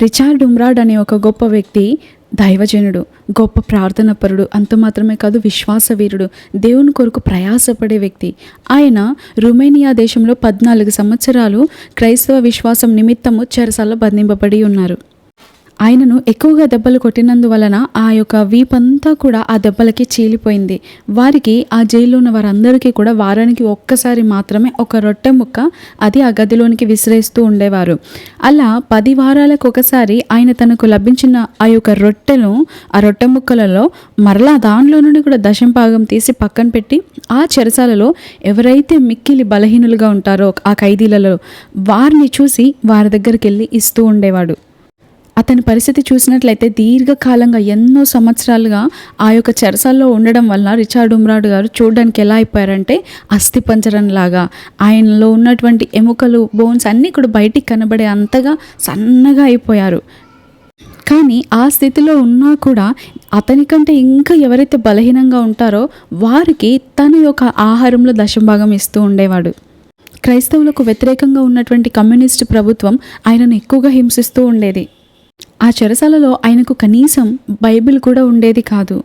Richard ఉమ్రాడ్ అనే ఒక గొప్ప వ్యక్తి, దైవజనుడు, గొప్ప ప్రార్థనపరుడు, అంత మాత్రమే కాదు విశ్వాసవీరుడు, దేవుని కొరకు ప్రయాసపడే వ్యక్తి. ఆయన రొమేనియా దేశంలో 14 సంవత్సరాలు క్రైస్తవ విశ్వాసం నిమిత్తము చెరసాలలో బంధింపబడి ఉన్నారు. ఆయనను ఎక్కువగా దెబ్బలు కొట్టినందువలన ఆ యొక్క వీపంతా కూడా ఆ దెబ్బలకి చీలిపోయింది. వారికి ఆ జైల్లో ఉన్న వారందరికీ కూడా వారానికి ఒక్కసారి మాత్రమే ఒక రొట్టె ముక్క అది ఆ గదిలోనికి విసిరేస్తూ ఉండేవారు. అలా 10 వారాలకు ఒకసారి ఆయన తనకు లభించిన ఆ యొక్క రొట్టెను, ఆ రొట్టె ముక్కలలో మరలా దానిలో నుండి కూడా దశంభాగం తీసి పక్కన పెట్టి ఆ చెరసాలలో ఎవరైతే మిక్కిలి బలహీనులుగా ఉంటారో ఆ ఖైదీలలో వారిని చూసి వారి దగ్గరికి వెళ్ళి ఇస్తూ ఉండేవాడు. అతని పరిస్థితి చూసినట్లయితే దీర్ఘకాలంగా ఎన్నో సంవత్సరాలుగా ఆ యొక్క చెరసాల్లో ఉండడం వల్ల రిచార్డ్ ఉమ్రాడ్ గారు చూడడానికి ఎలా అయిపోయారంటే అస్థిపంజరంలాగా, ఆయనలో ఉన్నటువంటి ఎముకలు, బోన్స్ అన్నీ కూడా బయటికి కనబడే అంతగా సన్నగా అయిపోయారు. కానీ ఆ స్థితిలో ఉన్నా కూడా అతనికంటే ఇంకా ఎవరైతే బలహీనంగా ఉంటారో వారికి తన యొక్క ఆహారంలో దశంభాగం ఇస్తూ ఉండేవాడు. క్రైస్తవులకు వ్యతిరేకంగా ఉన్నటువంటి కమ్యూనిస్ట్ ప్రభుత్వం ఆయనను ఎక్కువగా హింసిస్తూ ఉండేది. ఆ చెరసాలలో ఆయనకు కనీసం బైబిల్ కూడా ఉండేది కాదు.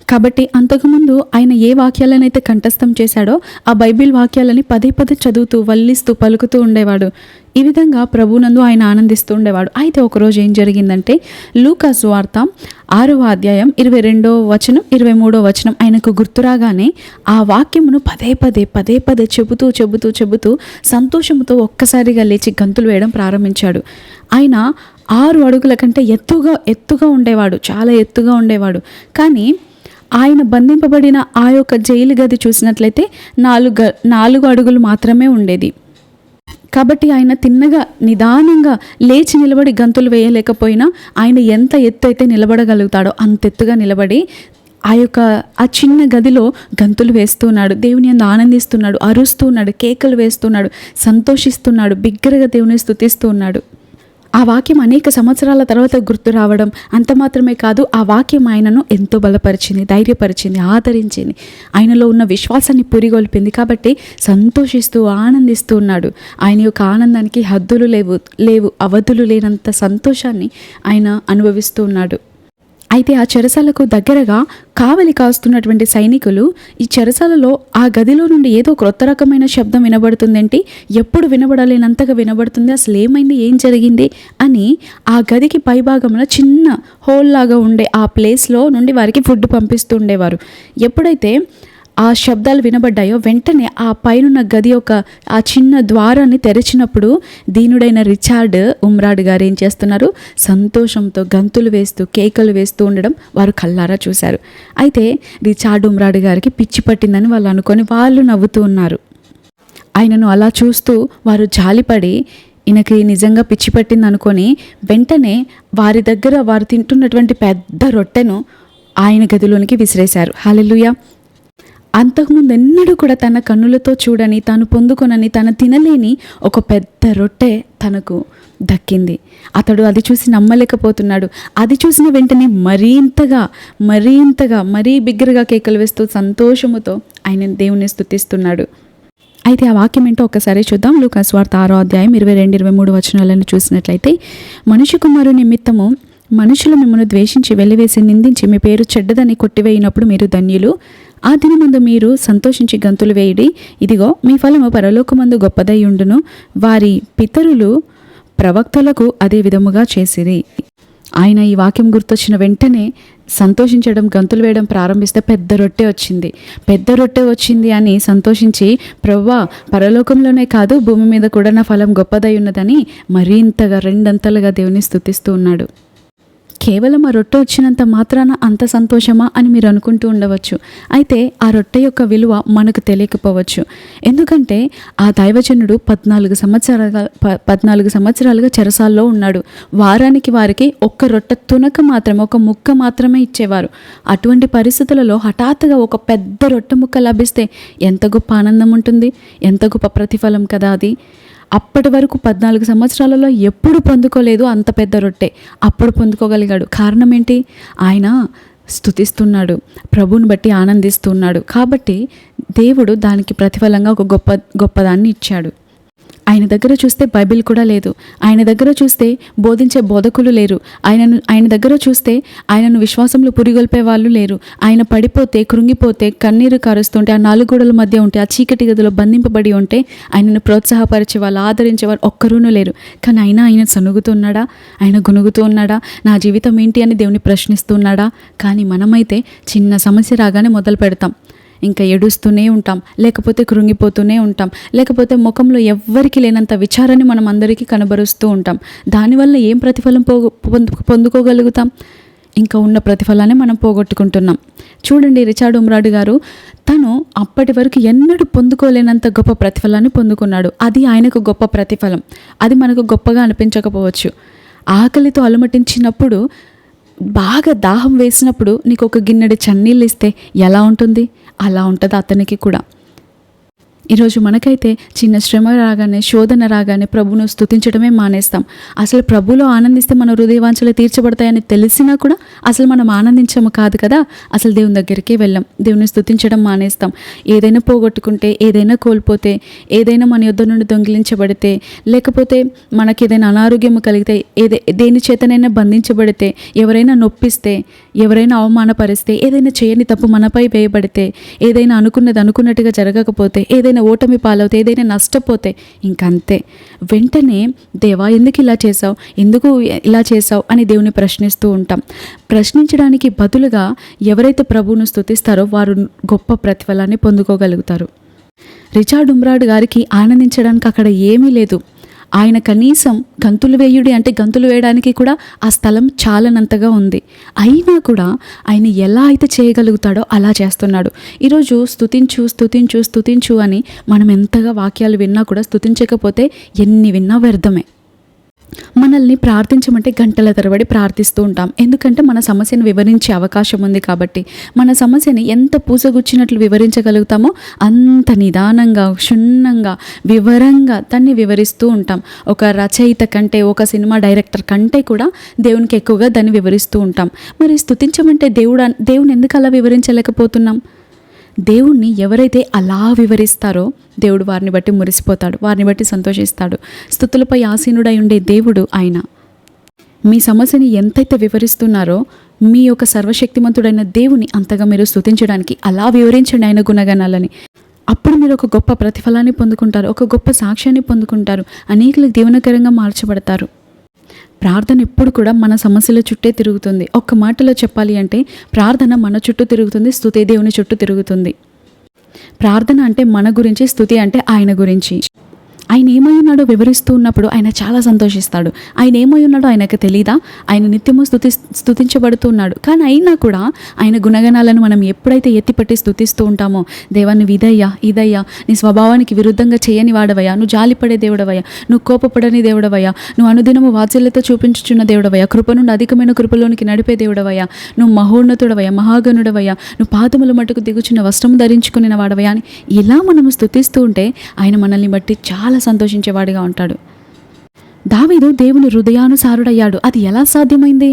కాబట్టి అంతకుముందు ఆయన ఏ వాక్యాలనైతే కంఠస్థం చేశాడో ఆ బైబిల్ వాక్యాలని పదే పదే చదువుతూ వల్లిస్తూ పలుకుతూ ఉండేవాడు. ఈ విధంగా ప్రభునందు ఆయన ఆనందిస్తూ ఉండేవాడు. అయితే ఒకరోజు ఏం జరిగిందంటే లూకా సువార్త 6వ అధ్యాయం 22వ వచనం 23వ వచనం ఆయనకు గుర్తురాగానే ఆ వాక్యమును పదే పదే చెబుతూ సంతోషంతో ఒక్కసారిగా లేచి గంతులు వేయడం ప్రారంభించాడు. ఆయన 6 అడుగుల కంటే ఎత్తుగా ఉండేవాడు, చాలా ఎత్తుగా ఉండేవాడు. కానీ ఆయన బంధింపబడిన ఆ యొక్క జైలు గది చూసినట్లయితే 4 అడుగులు మాత్రమే ఉండేది. కాబట్టి ఆయన తిన్నగా నిదానంగా లేచి నిలబడి గంతులు వేయలేకపోయినా ఆయన ఎంత ఎత్తు అయితే నిలబడగలుగుతాడో అంత ఎత్తుగా నిలబడి ఆ చిన్న గదిలో గంతులు వేస్తున్నాడు, దేవుని యందు ఆనందిస్తున్నాడు, అరుస్తున్నాడు, కేకలు వేస్తున్నాడు, సంతోషిస్తున్నాడు, బిగ్గరగా దేవుని స్తుతిస్తూ ఉన్నాడు. ఆ వాక్యం అనేక సంవత్సరాల తర్వాత గుర్తు రావడం అంత మాత్రమే కాదు, ఆ వాక్యం ఆయనను ఎంతో బలపరిచింది, ధైర్యపరిచింది, ఆదరించింది, ఆయనలో ఉన్న విశ్వాసాన్ని పురిగొల్పింది. కాబట్టి సంతోషిస్తూ ఆనందిస్తూ ఉన్నాడు. ఆయన యొక్క ఆనందానికి హద్దులు లేవు, అవధులు లేనంత సంతోషాన్ని ఆయన అనుభవిస్తూ ఉన్నాడు. అయితే ఆ చెరసాలకు దగ్గరగా కావలి కాస్తున్నటువంటి సైనికులు ఈ చెరసాలలో ఆ గదిలో నుండి ఏదో క్రొత్త రకమైన శబ్దం వినబడుతుందేంటి, ఎప్పుడు వినబడలేనంతగా వినబడుతుంది, అసలు ఏమైంది, ఏం జరిగింది అని ఆ గదికి పైభాగంలో చిన్న హోల్ లాగా ఉండే ఆ ప్లేస్లో నుండి వారికి ఫుడ్ పంపిస్తూ ఉండేవారు. ఎప్పుడైతే ఆ శబ్దాలు వినబడ్డాయో వెంటనే ఆ పైనున్న గది యొక్క ఆ చిన్న ద్వారాన్ని తెరిచినప్పుడు దీనుడైన రిచార్డ్ ఉమ్రాడ్ గారు ఏం చేస్తున్నారు, సంతోషంతో గంతులు వేస్తూ కేకలు వేస్తూ ఉండడం వారు కళ్ళారా చూశారు. అయితే రిచార్డ్ ఉమ్రాడ్ గారికి పిచ్చి పట్టిందని వాళ్ళు అనుకొని వాళ్ళు నవ్వుతూ ఉన్నారు. ఆయనను అలా చూస్తూ వారు జాలిపడి ఈయనకి నిజంగా పిచ్చి పట్టింది అనుకొని వెంటనే వారి దగ్గర వారు తింటున్నటువంటి పెద్ద రొట్టెను ఆయన గదిలోనికి విసిరేశారు. హల్లెలూయా. అంతకుముందు ఎన్నడూ కూడా తన కన్నులతో చూడని, తాను పొందుకొనని, తను తినలేని ఒక పెద్ద రొట్టె తనకు దక్కింది. అతడు అది చూసి నమ్మలేకపోతున్నాడు. అది చూసిన వెంటనే మరీ బిగ్గరగా కేకలు వేస్తూ సంతోషముతో ఆయన దేవుని స్తుతిస్తున్నాడు. అయితే ఆ వాక్యం ఏంటో ఒక్కసారి చూద్దాం. లూకా సువార్త 6వ అధ్యాయం 22-23 వచనాలను చూసినట్లయితే, మనుష్య కుమారుని నిమిత్తము మనుషులు మిమ్మల్ని ద్వేషించి వెలివేసి నిందించి మీ పేరు చెడ్డదని కొట్టివేయినప్పుడు మీరు ధన్యులు. ఆ దినమందు మీరు సంతోషించి గంతులు వేయుడి, ఇదిగో మీ ఫలము పరలోకమందు గొప్పదై ఉండును. వారి పితరులు ప్రవక్తలకు అదే విధముగా చేసిరి. ఆయన ఈ వాక్యం గుర్తొచ్చిన వెంటనే సంతోషించడం, గంతులు వేయడం ప్రారంభిస్తే పెద్ద రొట్టె వచ్చింది అని సంతోషించి, ప్రభువా పరలోకంలోనే కాదు భూమి మీద కూడా నా ఫలం గొప్పదై ఉన్నదని మరింతగా 2 అంతలుగా దేవుని స్తుతిస్తూ ఉన్నాడు. కేవలం ఆ రొట్టె వచ్చినంత మాత్రాన అంత సంతోషమా అని మీరు అనుకుంటూ ఉండవచ్చు. అయితే ఆ రొట్టె యొక్క విలువ మనకు తెలియకపోవచ్చు. ఎందుకంటే ఆ దైవజనుడు 14 సంవత్సరాలుగా చెరసాల్లో ఉన్నాడు. వారానికి వారికి ఒక్క రొట్టె తునక మాత్రమే, ఒక ముక్క మాత్రమే ఇచ్చేవారు. అటువంటి పరిస్థితులలో హఠాత్తుగా ఒక పెద్ద రొట్టె ముక్క లభిస్తే ఎంత గొప్ప ఆనందం ఉంటుంది, ఎంత గొప్ప ప్రతిఫలం కదా అది. అప్పటి వరకు 14 సంవత్సరాలలో ఎప్పుడు పొందుకోలేదు అంత పెద్ద రొట్టె, అప్పుడు పొందుకోగలిగాడు. కారణం ఏంటి? ఆయన స్తుతిస్తున్నాడు, ప్రభువుని బట్టి ఆనందిస్తున్నాడు. కాబట్టి దేవుడు దానికి ప్రతిఫలంగా ఒక గొప్పదాన్ని ఇచ్చాడు. ఆయన దగ్గర చూస్తే బైబిల్ కూడా లేదు. ఆయన దగ్గర చూస్తే బోధించే బోధకులు లేరు. ఆయన దగ్గర చూస్తే ఆయనను విశ్వాసంలో పురిగొల్పే వాళ్ళు లేరు. ఆయన పడిపోతే, కృంగిపోతే, కన్నీరు కారుస్తుంటే, ఆ నాలుగు గోడల మధ్య ఉంటే, ఆ చీకటి గదిలో బంధింపబడి ఉంటే ఆయనను ప్రోత్సాహపరిచే వాళ్ళు, ఆదరించే వాళ్ళు ఒక్కరూనూ లేరు. కానీ ఆయన సనుగుతున్నాడా? ఆయన గునుగుతూ ఉన్నాడా? నా జీవితం ఏంటి అని దేవుని ప్రశ్నిస్తున్నాడా? కానీ మనమైతే చిన్న సమస్య రాగానే మొదలు పెడతాం. ఇంకా ఏడుస్తూనే ఉంటాం, లేకపోతే కృంగిపోతూనే ఉంటాం, లేకపోతే ముఖంలో ఎవ్వరికి లేనంత విచారాన్ని మనం అందరికీ కనబరుస్తూ ఉంటాం. దానివల్ల ఏం ప్రతిఫలం పొందుకోగలుగుతాం? ఇంకా ఉన్న ప్రతిఫలాన్ని మనం పోగొట్టుకుంటున్నాం. చూడండి, రిచర్డ్ ఉమ్రాడ్ గారు తను అప్పటి వరకు ఎన్నడూ పొందుకోలేనంత గొప్ప ప్రతిఫలాన్ని పొందుకున్నాడు. అది ఆయనకు గొప్ప ప్రతిఫలం. అది మనకు గొప్పగా అనిపించకపోవచ్చు. ఆకలితో అలమటించినప్పుడు, బాగా దాహం వేసినప్పుడు నీకు ఒక గిన్నెడు చన్నీళ్ళు ఇస్తే ఎలా ఉంటుంది? అలా ఉంటుంది అతనికి కూడా. ఈరోజు మనకైతే చిన్న శ్రమ రాగానే, శోధన రాగానే ప్రభువును స్తుతించడమే మానేస్తాం. అసలు ప్రభువులో ఆనందిస్తే మన హృదయవాంఛలు తీర్చబడతాయని తెలిసినా కూడా అసలు మనం ఆనందించము కాదు కదా. అసలు దేవుని దగ్గరికే వెళ్ళాం, దేవుని స్తుతించడం మానేస్తాం. ఏదైనా పోగొట్టుకుంటే, ఏదైనా కోల్పోతే, ఏదైనా మన యొద్ద నుండి దొంగిలించబడితే, లేకపోతే మనకి ఏదైనా అనారోగ్యం కలిగితే, దేని చేతనైనా బంధించబడితే, ఎవరైనా నొప్పిస్తే, ఎవరైనా అవమానపరిస్తే, ఏదైనా చేయని తప్పు మనపై వేయబడితే, ఏదైనా అనుకున్నది అనుకున్నట్టుగా జరగకపోతే, ఏదైనా ఓటమి పాలవుతే, ఏదైనా నష్టపోతే, ఇంకంతే. వెంటనే దేవా ఎందుకు ఇలా చేసావు, ఎందుకు ఇలా చేసావు అని దేవుని ప్రశ్నిస్తూ ఉంటాం. ప్రశ్నించడానికి బదులుగా ఎవరైతే ప్రభువును స్తుతిస్తారో వారు గొప్ప ప్రతిఫలాన్ని పొందుకోగలుగుతారు. రిచర్డ్ ఉమ్రాడ్ గారికి ఆనందించడానికి అక్కడ ఏమీ లేదు. ఆయన కనీసం గంతులు వేయుడి అంటే గంతులు వేయడానికి కూడా ఆ స్థలం చాలనంతగా ఉంది. అయినా కూడా ఆయన ఎలా అయితే చేయగలుగుతాడో అలా చేస్తున్నాడు. ఈరోజు స్తుతించు స్తుతించు స్తుతించు అని మనం ఎంతగా వాక్యాలు విన్నా కూడా స్తుతించకపోతే ఎన్ని విన్నా వ్యర్థమే. మనల్ని ప్రార్థించమంటే గంటల తరబడి ప్రార్థిస్తూ ఉంటాం. ఎందుకంటే మన సమస్యను వివరించే అవకాశం ఉంది కాబట్టి. మన సమస్యని ఎంత పూసగుచ్చినట్లు వివరించగలుగుతామో అంత నిదానంగా, క్షుణ్ణంగా, వివరంగా దాన్ని వివరిస్తూ ఉంటాం. ఒక రచయిత కంటే, ఒక సినిమా డైరెక్టర్ కంటే కూడా దేవునికి ఎక్కువగా దాన్ని వివరిస్తూ ఉంటాం. మరి స్తుతించమంటే దేవుని ఎందుకు అలా వివరించలేకపోతున్నాం? దేవుణ్ణి ఎవరైతే అలా వివరిస్తారో దేవుడు వారిని బట్టి మురిసిపోతాడు, వారిని బట్టి సంతోషిస్తాడు. స్తుతులపై ఆసీనుడై ఉండే దేవుడు ఆయన. మీ సమస్యని ఎంతైతే వివరిస్తున్నారో మీ యొక్క సర్వశక్తిమంతుడైన దేవుని అంతగా మీరు స్తుతించడానికి అలా వివరించండి ఆయన గుణగణాలని. అప్పుడు మీరు ఒక గొప్ప ప్రతిఫలాన్ని పొందుకుంటారు, ఒక గొప్ప సాక్ష్యాన్ని పొందుకుంటారు, అనేకులకు దీవెనకరంగా మార్చబడతారు. ప్రార్థన ఎప్పుడు కూడా మన సమస్యల చుట్టే తిరుగుతుంది. ఒక్క మాటలో చెప్పాలి అంటే ప్రార్థన మన చుట్టూ తిరుగుతుంది, స్తుతి దేవుని చుట్టూ తిరుగుతుంది. ప్రార్థన అంటే మన గురించి, స్తుతి అంటే ఆయన గురించి. ఆయన ఏమై ఉన్నాడో వివరిస్తూ ఉన్నప్పుడు ఆయన చాలా సంతోషిస్తాడు. ఆయన ఏమై ఉన్నాడో ఆయనకు తెలీదా? ఆయన నిత్యము స్తుతించబడుతూ ఉన్నాడు. కానీ అయినా కూడా ఆయన గుణగణాలను మనం ఎప్పుడైతే ఎత్తిపట్టి స్తుతిస్తూ ఉంటామో, దేవా నువ్వు ఇదయ్యా, నీ స్వభావానికి విరుద్ధంగా చేయని వాడవయ్యా, నువ్వు జాలిపడే దేవుడవయ్యా, నువ్వు కోపపడని దేవుడవయ్యా, నువ్వు అనుదినము వాత్సల్యత చూపించుచున్న దేవుడవయ్యా, కృప నుండి అధికమైన కృపలోనికి నడిపే దేవుడవయ్యా, నువ్వు మహోన్నతుడవయ్యా, మహాగణుడవయ్యా, నువ్వు పాదముల మట్టుకు దిగుచున్న వస్త్రము ధరించుకున్న వాడవయ్యా అని ఇలా మనము స్తుతిస్తూ ఉంటే ఆయన మనల్ని బట్టి చాలా సంతోషించేవాడిగా ఉంటాడు. దావీదు దేవుని హృదయానుసారుడయ్యాడు. అది ఎలా సాధ్యమైంది?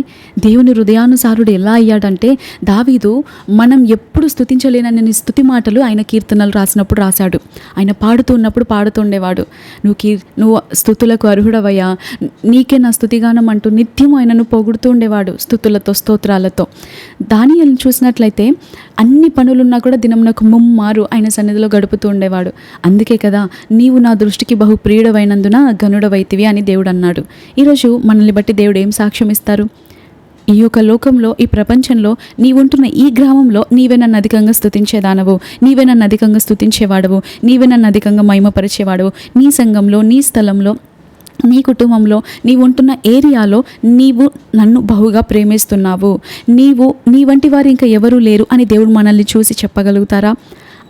దేవుని హృదయానుసారుడు ఎలా అయ్యాడంటే, దావీదు మనం ఎప్పుడు స్తుతించలేనన్ని స్తుతి మాటలు ఆయన కీర్తనలు రాసినప్పుడు రాశాడు. ఆయన పాడుతూ ఉన్నప్పుడు పాడుతుండేవాడు, నువ్వు స్తుతులకు అర్హుడవయ్యా, నీకే నా స్తుతిగానం అంటూ నిత్యం ఆయనను పొగుడుతూ ఉండేవాడు స్తుతులతో, స్తోత్రాలతో. దానియేలును చూసినట్లయితే అన్ని పనులున్నా కూడా దినమునకు ముమ్మారు ఆయన సన్నిధిలో గడుపుతూ ఉండేవాడు. అందుకే కదా నీవు నా దృష్టికి బహు ప్రియుడవైనందున గనుడవైతివి అని దేవుడు అన్నాడు. ఈరోజు మనల్ని బట్టి దేవుడు ఏం సాక్ష్యం ఇస్తారు? ఈ యొక్క లోకంలో, ఈ ప్రపంచంలో, నీవుంటున్న ఈ గ్రామంలో నీవే నన్ను అధికంగా స్తుతించేదానవు, నీవే నన్ను అధికంగా స్తుతించేవాడవు, నీవే నన్ను అధికంగా మహిమపరిచేవాడవు. నీ సంఘంలో, నీ స్థలంలో, నీ కుటుంబంలో, నీవు ఉంటున్న ఏరియాలో నీవు నన్ను బహుగా ప్రేమిస్తున్నావు, నీ వంటి వారు ఇంకా ఎవరూ లేరు అని దేవుడు మనల్ని చూసి చెప్పగలుగుతారా?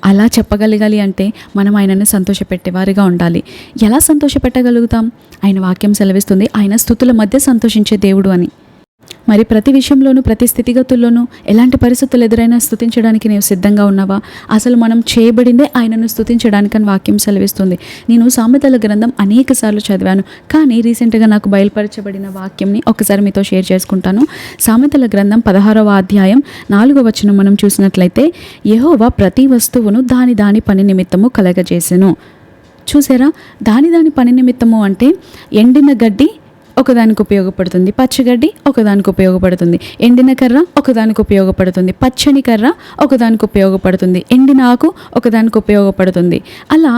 అలా చెప్పగలగాలి అంటే మనం ఆయనను సంతోషపెట్టేవారిగా ఉండాలి. ఎలా సంతోషపెట్టగలుగుతాం? ఆయన వాక్యం సెలవిస్తుంది ఆయన స్తుతుల మధ్య సంతోషించే దేవుడు అని. మరి ప్రతి విషయంలోనూ, ప్రతి స్థితిగతుల్లోనూ ఎలాంటి పరిస్థితులు ఎదురైనా స్తుతించడానికి నీవు సిద్ధంగా ఉన్నావా? అసలు మనం చేయబడిందే ఆయనను స్తుతించడానికని వాక్యం సెలవిస్తుంది. నేను సామెతల గ్రంథం అనేక సార్లు చదివాను, కానీ రీసెంట్గా నాకు బయలుపరచబడిన వాక్యంని ఒకసారి మీతో షేర్ చేసుకుంటాను. సామెతల గ్రంథం 16వ అధ్యాయం 4వ వచనం మనం చూసినట్లయితే, యెహోవా ప్రతి వస్తువును దాని పని నిమిత్తము కలగజేసెను. చూసారా, దాని పని నిమిత్తము అంటే ఎండిన గడ్డి ఒకదానికి ఉపయోగపడుతుంది, పచ్చగడ్డి ఒకదానికి ఉపయోగపడుతుంది, ఎండిన కర్ర ఒకదానికి ఉపయోగపడుతుంది, పచ్చని కర్ర ఒకదానికి ఉపయోగపడుతుంది, ఎండిన ఆకు ఒకదానికి ఉపయోగపడుతుంది. అలా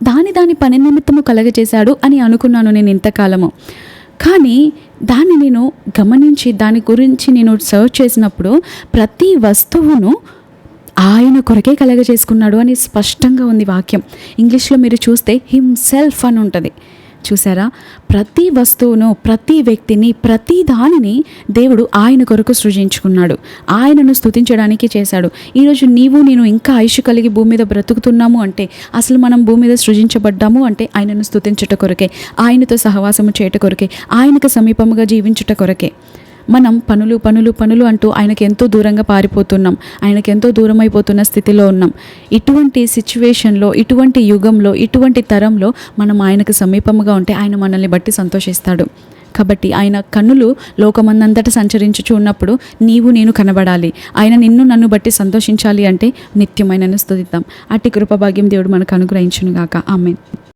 దాని పని నిమిత్తము కలగజేశాడు అని అనుకున్నాను నేను ఇంతకాలము. కానీ దాన్ని నేను గమనించి దాని గురించి నేను సర్చ్ చేసినప్పుడు ప్రతి వస్తువును ఆయన కొరకే కలగజేసుకున్నాడు అని స్పష్టంగా ఉంది వాక్యం. ఇంగ్లీష్లో మీరు చూస్తే హిమ్సెల్ఫ్ అని ఉంటుంది. చూసారా, ప్రతి వస్తువును, ప్రతి వ్యక్తిని, ప్రతి దానిని దేవుడు ఆయన కొరకు సృజించుకున్నాడు, ఆయనను స్తుతించడానికి చేశాడు. ఈరోజు నీవు నేను ఇంకా ఆయుష్ కలిగి భూమి మీద బ్రతుకుతున్నాము అంటే, అసలు మనం భూమి మీద సృజించబడ్డాము అంటే ఆయనను స్తుతించుట కొరకే, ఆయనతో సహవాసము చేయట కొరకే, ఆయనకు సమీపముగా జీవించుట కొరకే. మనం పనులు అంటూ ఆయనకి ఎంతో దూరంగా పారిపోతున్నాం, ఆయనకి ఎంతో దూరం అయిపోతున్న స్థితిలో ఉన్నాం. ఇటువంటి సిచ్యువేషన్లో, ఇటువంటి యుగంలో, ఇటువంటి తరంలో మనం ఆయనకు సమీపముగా ఉంటే ఆయన మనల్ని బట్టి సంతోషిస్తాడు. కాబట్టి ఆయన కన్నులు లోకమందంతటా సంచరించుచు ఉన్నప్పుడు నీవు నేను కనబడాలి, ఆయన నిన్ను నన్ను బట్టి సంతోషించాలి అంటే నిత్యమైనను స్తుతిద్దాం. అట్టి కృపభాగ్యం దేవుడు మనకు అనుగ్రహించునుగాక. ఆమేన్.